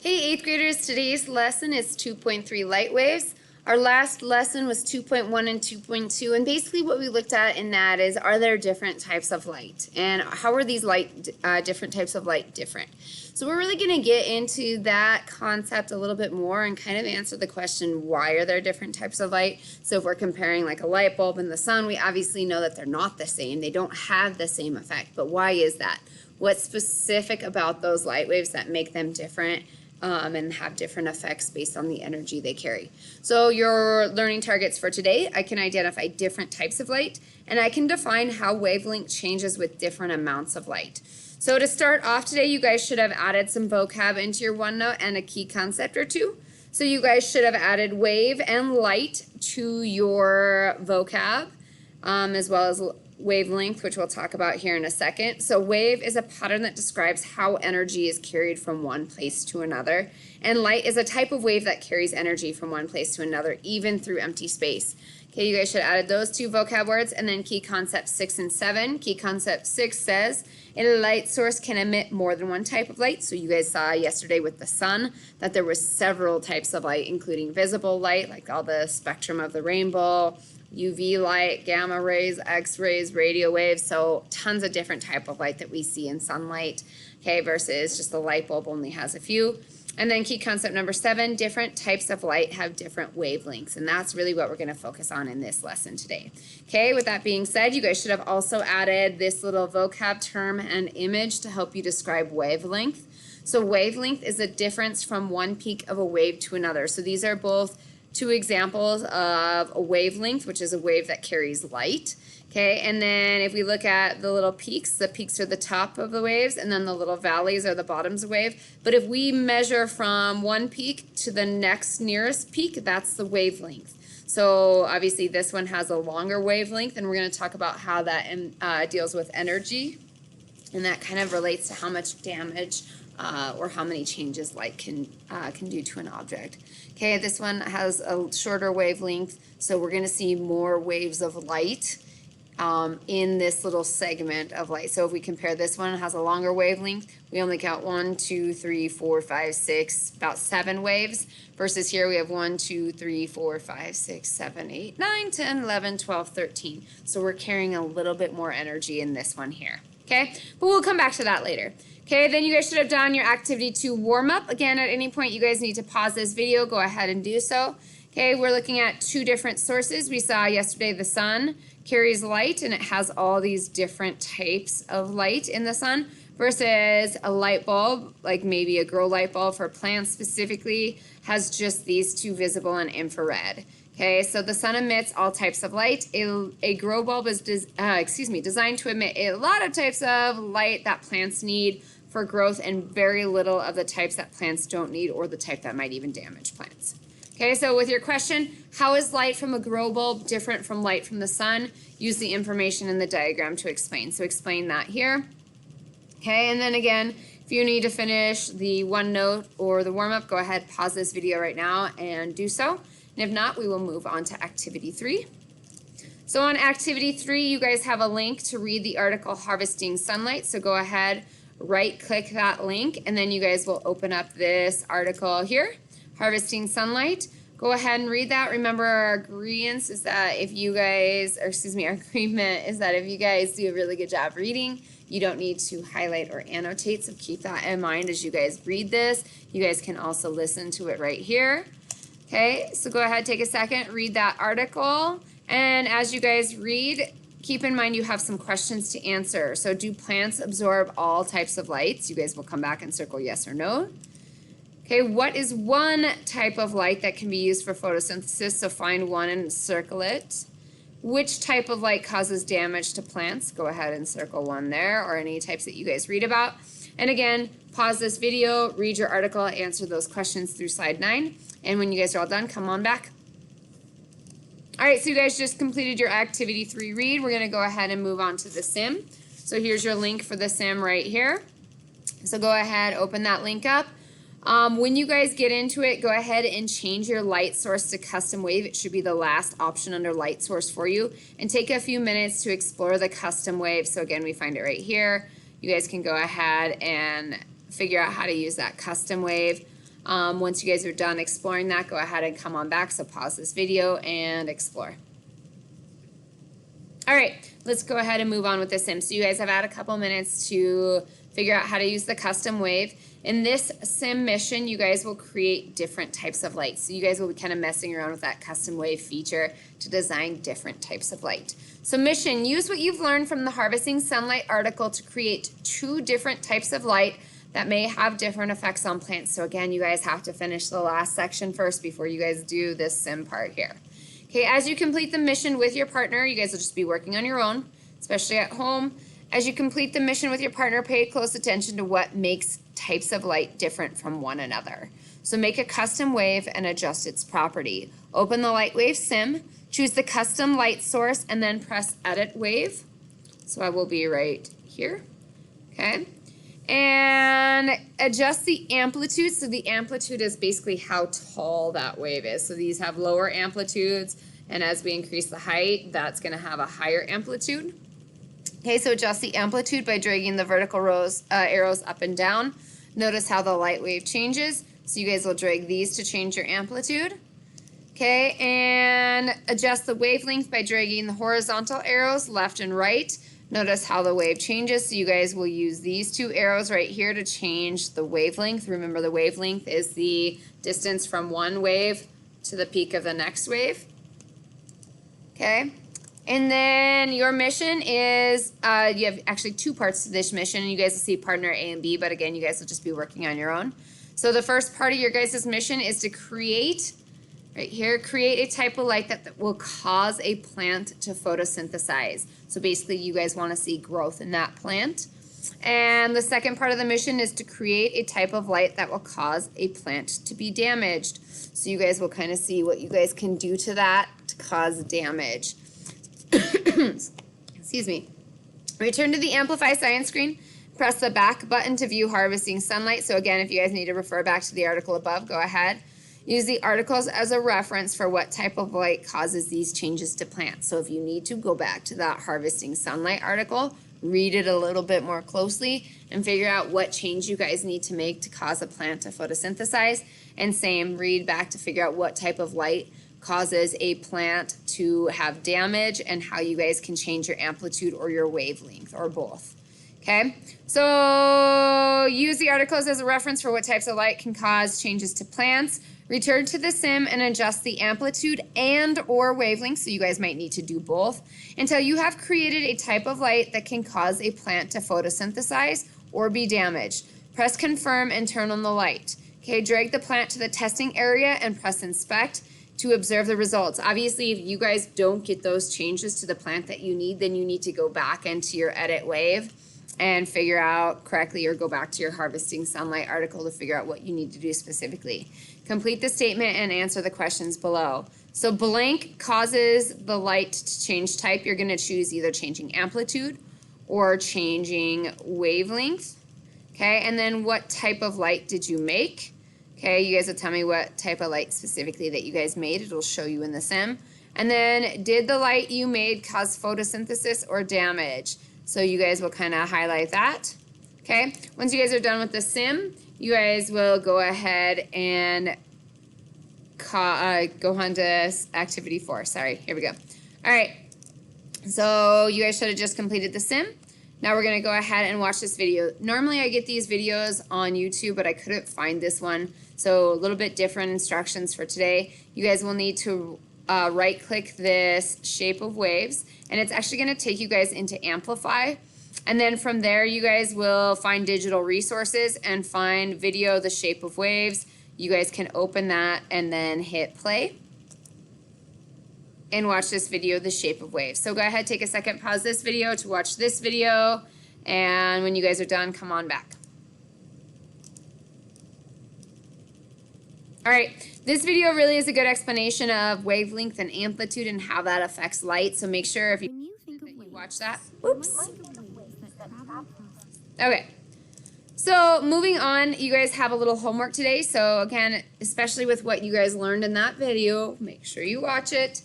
Hey 8th graders, today's lesson is 2.3 light waves. Our last lesson was 2.1 and 2.2, and basically what we looked at in that is, are there different types of light? And how are these different types of light different? So we're really going to get into that concept a little bit more and kind of answer the question, why are there different types of light? So if we're comparing like a light bulb and the sun, we obviously know that they're not the same. They don't have the same effect, but why is that? What's specific about those light waves that make them different? And have different effects based on the energy they carry. So your learning targets for today, I can identify different types of light, and I can define how wavelength changes with different amounts of light. So to start off today, you guys should have added some vocab into your OneNote and a key concept or two. So you guys should have added wave and light to your vocab, as well as wavelength, which we'll talk about here in a second. So wave is a pattern that describes how energy is carried from one place to another, and light is a type of wave that carries energy from one place to another, even through empty space. Okay, you guys should have added those two vocab words, and then key concept 6 and 7. Key concept 6 says a light source can emit more than one type of light. So you guys saw yesterday with the sun that there was several types of light, including visible light, like all the spectrum of the rainbow, UV light, gamma rays, X-rays, radio waves, so tons of different type of light that we see in sunlight, okay, versus just the light bulb only has a few. And then key concept number 7, different types of light have different wavelengths, and that's really what we're going to focus on in this lesson today. Okay, with that being said, you guys should have also added this little vocab term and image to help you describe wavelength. So wavelength is a difference from one peak of a wave to another. So these are both two examples of a wavelength, which is a wave that carries light. Okay, and then if we look at the little peaks, the peaks are the top of the waves, and then the little valleys are the bottoms of the wave. But if we measure from one peak to the next nearest peak, that's the wavelength. So obviously this one has a longer wavelength, and we're going to talk about how that deals with energy, and that kind of relates to how much damage or how many changes light can do to an object. Okay, this one has a shorter wavelength, so we're going to see more waves of light in this little segment of light. So if we compare this one, it has a longer wavelength. We only count 1, 2, 3, 4, 5, 6, about 7 waves, versus here we have 1, 2, 3, 4, 5, 6, 7, 8, 9, 10, 11, 12, 13. So we're carrying a little bit more energy in this one here. Okay, but we'll come back to that later. Okay, then you guys should have done your activity 2 warm up. Again, at any point you guys need to pause this video, go ahead and do so. Okay, we're looking at 2 different sources. We saw yesterday the sun carries light, and it has all these different types of light in the sun, versus a light bulb, like maybe a grow light bulb for plants specifically, has just these 2, visible and infrared. Okay, so the sun emits all types of light. A grow bulb is designed to emit a lot of types of light that plants need for growth, and very little of the types that plants don't need, or the type that might even damage plants. Okay, so with your question, how is light from a grow bulb different from light from the sun? Use the information in the diagram to explain. So explain that here. Okay, and then again, if you need to finish the OneNote or the warm-up, go ahead, pause this video right now and do so. And if not, we will move on to activity 3. So on activity 3, you guys have a link to read the article Harvesting Sunlight. So go ahead, right-click that link, and then you guys will open up this article here, Harvesting Sunlight. Go ahead and read that. Remember, our agreement is that if you guys do a really good job reading, you don't need to highlight or annotate, so keep that in mind as you guys read this. You guys can also listen to it right here. Okay, so go ahead, take a second, read that article, and as you guys read, keep in mind you have some questions to answer. So do plants absorb all types of lights? You guys will come back and circle yes or no. Okay, what is one type of light that can be used for photosynthesis? So find one and circle it. Which type of light causes damage to plants? Go ahead and circle one there, or any types that you guys read about. And again, pause this video, read your article, answer those questions through slide 9. And when you guys are all done, come on back. All right, so you guys just completed your activity 3 read. We're going to go ahead and move on to the sim. So here's your link for the sim right here. So go ahead, open that link up. When you guys get into it, go ahead and change your light source to custom wave. It should be the last option under light source for you. And take a few minutes to explore the custom wave. So again, we find it right here. You guys can go ahead and figure out how to use that custom wave. Once you guys are done exploring that, go ahead and come on back. So pause this video and explore. All right, let's go ahead and move on with the sim. So you guys have had a couple minutes to figure out how to use the custom wave. In this sim mission, you guys will create different types of light. So you guys will be kind of messing around with that custom wave feature to design different types of light. So mission, use what you've learned from the Harvesting Sunlight article to create 2 different types of light that may have different effects on plants. So again, you guys have to finish the last section first before you guys do this sim part here. Okay, as you complete the mission with your partner, you guys will just be working on your own, especially at home. As you complete the mission with your partner, pay close attention to what makes types of light different from one another. So make a custom wave and adjust its property. Open the Light Wave sim, choose the custom light source, and then press Edit Wave. So I will be right here, okay? And adjust the amplitude. So the amplitude is basically how tall that wave is. So these have lower amplitudes, and as we increase the height, that's gonna have a higher amplitude. Okay, so adjust the amplitude by dragging the vertical arrows up and down. Notice how the light wave changes. So you guys will drag these to change your amplitude. Okay, and adjust the wavelength by dragging the horizontal arrows left and right. Notice how the wave changes. So you guys will use these 2 arrows right here to change the wavelength. Remember, the wavelength is the distance from one wave to the peak of the next wave. Okay. And then your mission is, you have actually 2 parts to this mission, and you guys will see partner A and B, but again, you guys will just be working on your own. So the first part of your guys' mission is to create, right here, create a type of light that will cause a plant to photosynthesize. So basically, you guys want to see growth in that plant. And the second part of the mission is to create a type of light that will cause a plant to be damaged. So you guys will kind of see what you guys can do to that to cause damage. Excuse me. Return to the Amplify Science screen. Press the back button to view Harvesting Sunlight. So again, if you guys need to refer back to the article above, go ahead. Use the articles as a reference for what type of light causes these changes to plants. So if you need to, go back to that Harvesting Sunlight article, read it a little bit more closely, and figure out what change you guys need to make to cause a plant to photosynthesize. And same, read back to figure out what type of light causes a plant to have damage and how you guys can change your amplitude or your wavelength or both. Okay, so use the articles as a reference for what types of light can cause changes to plants. Return to the sim and adjust the amplitude and or wavelength, so you guys might need to do both, until you have created a type of light that can cause a plant to photosynthesize or be damaged. Press confirm and turn on the light. Okay, drag the plant to the testing area and press inspect to observe the results. Obviously, if you guys don't get those changes to the plant that you need, then you need to go back into your edit wave and figure out correctly, or go back to your Harvesting Sunlight article to figure out what you need to do specifically. Complete the statement and answer the questions below. So blank causes the light to change type. You're going to choose either changing amplitude or changing wavelength. Okay, and then what type of light did you make? Okay, you guys will tell me what type of light specifically that you guys made. It'll show you in the sim. And then, did the light you made cause photosynthesis or damage? So you guys will kind of highlight that. Okay, once you guys are done with the sim, you guys will go ahead and go on to activity 4. Sorry, here we go. All right, so you guys should have just completed the sim. Now we're going to go ahead and watch this video. Normally I get these videos on YouTube, but I couldn't find this one. So a little bit different instructions for today. You guys will need to right-click this shape of waves, and it's actually going to take you guys into Amplify. And then from there, you guys will find digital resources and find video, the shape of waves. You guys can open that and then hit play and watch this video, the shape of waves. So go ahead, take a second, pause this video to watch this video, and when you guys are done, come on back. All right, this video really is a good explanation of wavelength and amplitude and how that affects light. So make sure if you watch that. Oops. Okay. So moving on, you guys have a little homework today. So again, especially with what you guys learned in that video, make sure you watch it.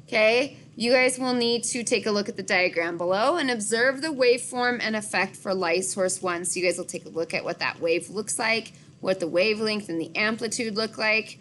Okay, you guys will need to take a look at the diagram below and observe the waveform and effect for light source 1. So you guys will take a look at what that wave looks like what the wavelength and the amplitude look like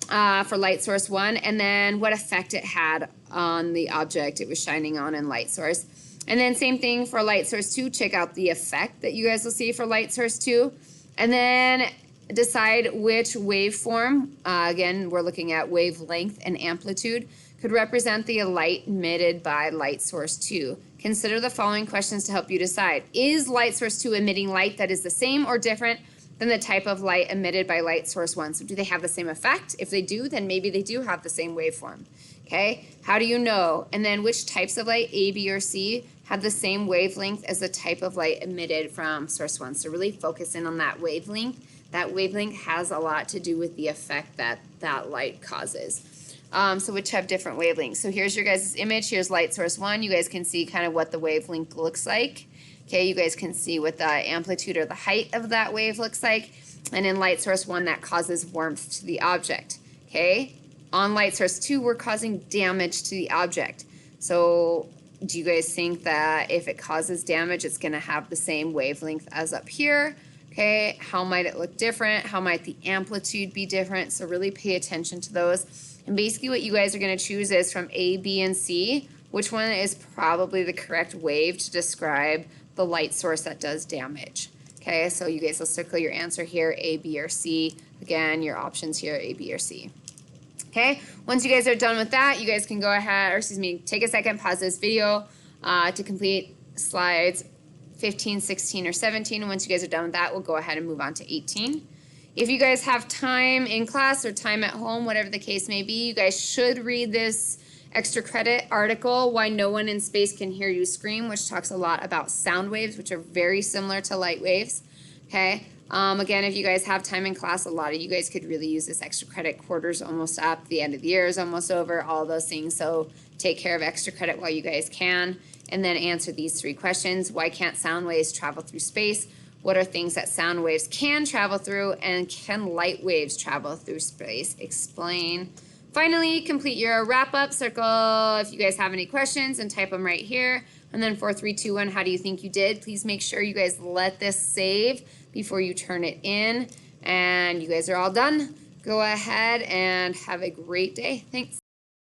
for light source 1, and then what effect it had on the object it was shining on in light source. And then same thing for light source 2, check out the effect that you guys will see for light source 2, and then decide which waveform, again we're looking at wavelength and amplitude, could represent the light emitted by light source 2. Consider the following questions to help you decide. Is light source 2 emitting light that is the same or different than the type of light emitted by light source 1? So do they have the same effect? If they do, then maybe they do have the same waveform. Okay, how do you know? And then which types of light, A, B, or C, have the same wavelength as the type of light emitted from source 1? So really focus in on that wavelength. That wavelength has a lot to do with the effect that that light causes. So which have different wavelengths. So here's your guys' image. Here's light source 1. You guys can see kind of what the wavelength looks like. Okay, you guys can see what the amplitude or the height of that wave looks like. And in light source 1, that causes warmth to the object. Okay, on light source 2, we're causing damage to the object. So do you guys think that if it causes damage, it's going to have the same wavelength as up here? Okay, how might it look different? How might the amplitude be different? So really pay attention to those. And basically what you guys are going to choose is from A, B, and C, which one is probably the correct wave to describe the light source that does damage. Okay, so you guys will circle your answer here, A, B, or C. Again, your options here, A, B, or C. Okay, once you guys are done with that, you guys can go ahead, or excuse me, take a second, pause this video to complete slides 15, 16, or 17. And once you guys are done with that, we'll go ahead and move on to 18. If you guys have time in class or time at home, whatever the case may be, you guys should read this extra credit article, Why No One in Space Can Hear You Scream, which talks a lot about sound waves, which are very similar to light waves. Okay. Again, if you guys have time in class, a lot of you guys could really use this extra credit. Quarter's almost up, the end of the year is almost over, all those things. So take care of extra credit while you guys can. And then answer these 3 questions. Why can't sound waves travel through space? What are things that sound waves can travel through? And can light waves travel through space? Explain. Finally, complete your wrap-up. Circle if you guys have any questions and type them right here. And then 4, 3, 2, 1, how do you think you did? Please make sure you guys let this save before you turn it in. And you guys are all done. Go ahead and have a great day. Thanks.